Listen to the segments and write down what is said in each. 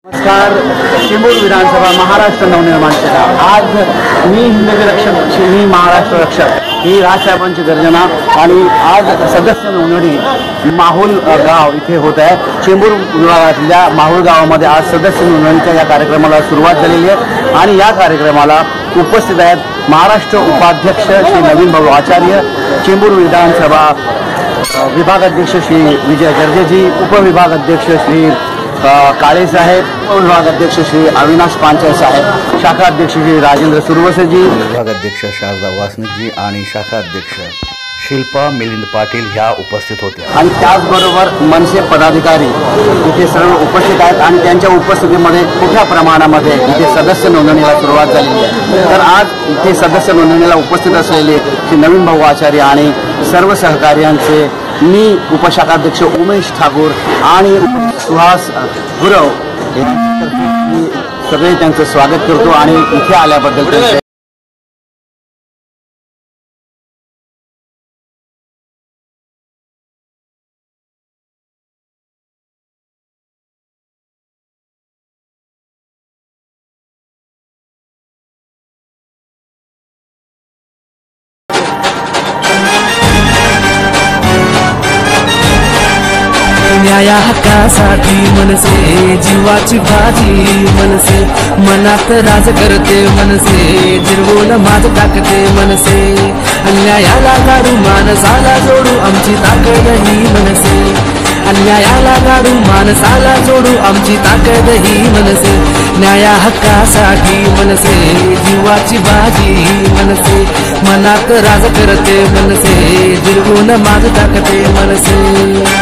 नमस्कार. चेंबूर विधानसभा महाराष्ट्र नवनिर्माण सेना. आज मी हिंदवी रक्षक, मी महाराष्ट्र रक्षक ही राजसाहेबांची गर्जना आणि आज सदस्य नोंदणी माहुल गाव इथे होत आहे. चेंबूर विभागातल्या माहुल गावामध्ये आज सदस्य नोंदणीच्या या कार्यक्रमाला सुरुवात झालेली आहे आणि या कार्यक्रमाला उपस्थित आहेत महाराष्ट्र उपाध्यक्ष श्री नवीन भाऊ आचार्य, चेंबूर विधानसभा विभागाध्यक्ष श्री विजय गर्जेजी, उपविभागाध्यक्ष श्री काळे साहेब, विभागाध्यक्ष श्री अविनाश पांचाळ साहेब, शाखा अध्यक्ष श्री राजेंद्र सुरवसेजी, विभागाध्यक्ष शारदा वासनिकजी आणि शाखा अध्यक्ष शिल्पा मिलिंद पाटील ह्या उपस्थित होत्या. आणि त्याचबरोबर मनसे पदाधिकारी इथे सर्व उपस्थित आहेत आणि त्यांच्या उपस्थितीमध्ये मोठ्या प्रमाणामध्ये इथे सदस्य नोंदणीला सुरुवात झालेली आहे. तर आज इथे सदस्य नोंदणीला उपस्थित असलेले श्री नवीन भाऊ आचार्य आणि सर्व सहकार्यांचे मी उपशाखाध्यक्ष उमेश ठाकूर आणि सुहास गुरव मी सगळे त्यांचं स्वागत करतो आणि इथे आल्याबद्दल न्याया हक्कासाठी मनसे जीवाची बाजी, मनसे मनात राज करते, मनसे जिरवून माज टाकते, मनसे अन्यायाला गाडू माणसाला जोडू आमची ताकद ही मनसे, अन्यायाला गाडू माणसाला जोडू आमची ताकद ही मनसे. न्याया हक्कासाठी मनसे जीवाची बाजी, मनसे मनात राज करते, मनसे जिरवून माज टाकते, मनसे.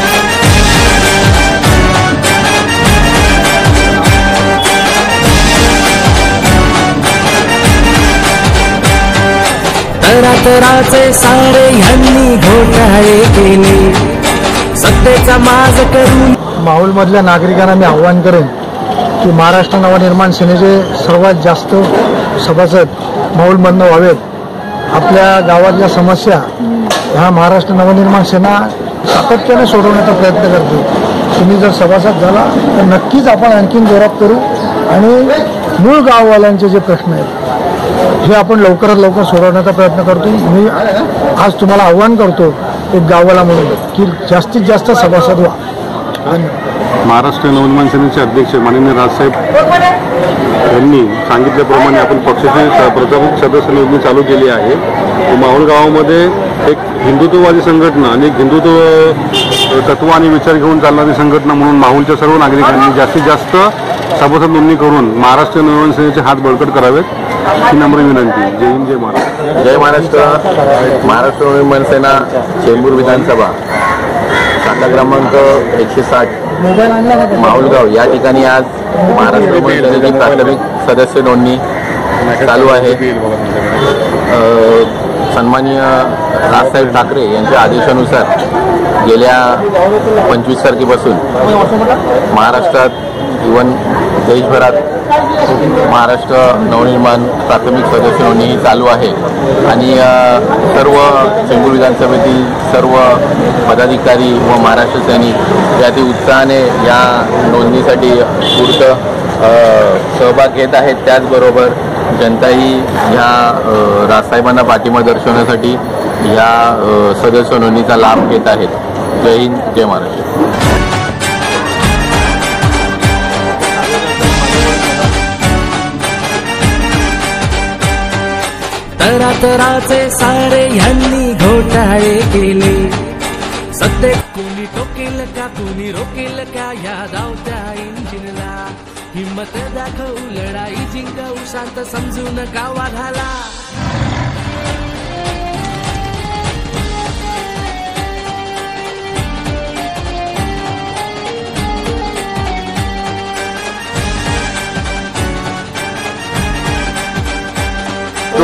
तरातराचे सारे ह्यांनी घोटाळे केले, सत्तेचा माज करून. माहुलमधल्या नागरिकांना मी आव्हान करेन की महाराष्ट्र नवनिर्माण सेनेचे सर्वात जास्त सभासद माहुलमधनं व्हावेत. आपल्या गावातल्या समस्या ह्या महाराष्ट्र नवनिर्माण सेना सातत्याने सोडवण्याचा प्रयत्न करते. तुम्ही जर सभासद झाला तर नक्कीच आपण आणखीन जोरात करू आणि मूळ गाववाल्यांचे जे प्रश्न आहेत हे आपण लवकरात लवकर सोडवण्याचा प्रयत्न करतो. मी आज तुम्हाला आव्हान करतो एक गावाला म्हणून की जास्तीत जास्त सभासद व्हा. महाराष्ट्र नवनिर्माण सेनेचे अध्यक्ष माननीय राजसाहेब यांनी सांगितल्याप्रमाणे आपण पक्षाची प्रथम सदस्य नोंदणी चालू केली आहे. माहुल गावामध्ये एक हिंदुत्ववादी संघटना आणि एक हिंदुत्व तत्व आणि विचार घेऊन चालणारी संघटना म्हणून माहुलच्या सर्व नागरिकांनी जास्तीत जास्त सभासद नोंदणी करून महाराष्ट्र नवनिर्माण सेनेचे हात बळकट करावेत ही नम्र विनंती. जय हिंद, जय महाराष्ट्र. जय महाराष्ट्र. महाराष्ट्र नवनिर्माण सेना चेंबूर विधानसभा शाखा क्रमांक 160 माहुलगाव या ठिकाणी आज महाराष्ट्र नवनिर्माण सेनेची प्राथमिक सदस्य नोंदणी चालू आहे. सन्माननीय राजसाहेब ठाकरे यांच्या आदेशानुसार गेल्या 25 तारखेपासून महाराष्ट्रात इव्हन देशभरात महाराष्ट्र नवनिर्माण प्राथमिक सदस्य नोंदणी चालू आहे आणि सर्व चेंबूर विधानसभेतील सर्व पदाधिकारी व महाराष्ट्र सैनिक या अति उत्साहाने या नोंदणीसाठी पूर्ण सहभाग घेत आहेत. त्याचबरोबर जनताही ह्या राजसाहेबांना पाठिंबा दर्शवण्यासाठी ह्या सदस्य नोंदणीचा लाभ घेत आहेत. जय हिंद, जय महाराष्ट्र. तरातराचे सारे ह्यांनी घोटाळे केले, सत्ते कोणी टोकेल का कोणी रोकेल का या धावत्या इंजिनला. हिम्मत दाखवू लढाई जिंकवू शांत समजून गावा घाला.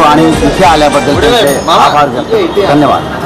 आणि इथे आल्याबद्दल त्यांचे आभार व्यक्त. धन्यवाद.